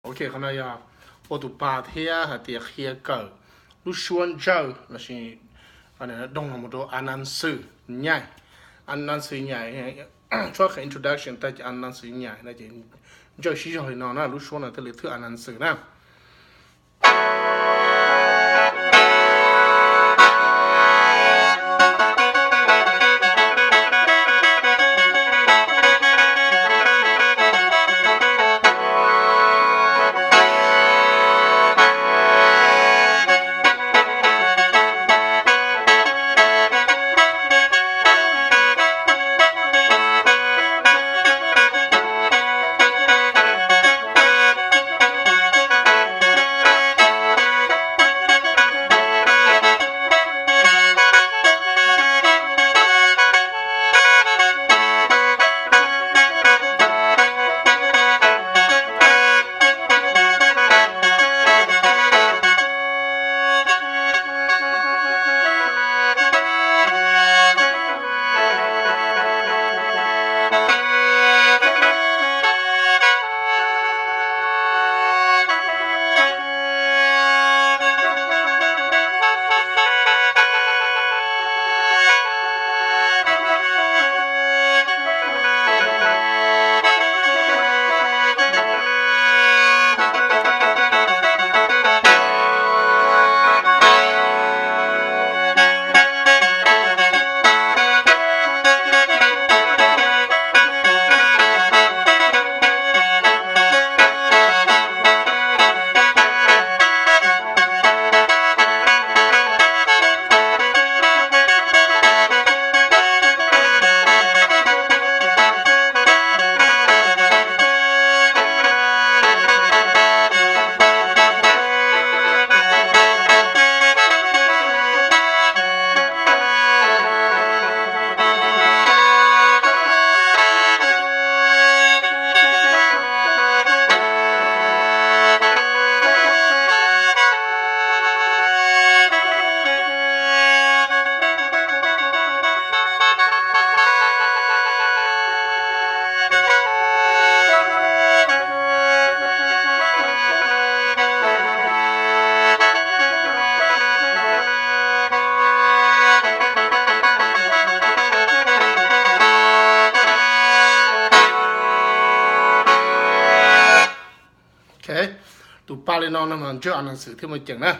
OK ขณะยาพอตุปาเทียหาเตียเคียเกิดลูชวนเจ้าแล้วสิอันนี้ดงหมดอันนั้นสื่อใหญ่อันนั้นสื่อใหญ่ช่วยแค่ introduction แต่จะอันนั้นสื่อใหญ่นะจ๊ะเจ้าชี้ชอยนอนนะลูชวนน่ะแต่เลยถืออันนั้นสื่อนะโอเคตุปาเลยนอนนะมันเจออันนั้นสื่อที่มันเจ๋งนะ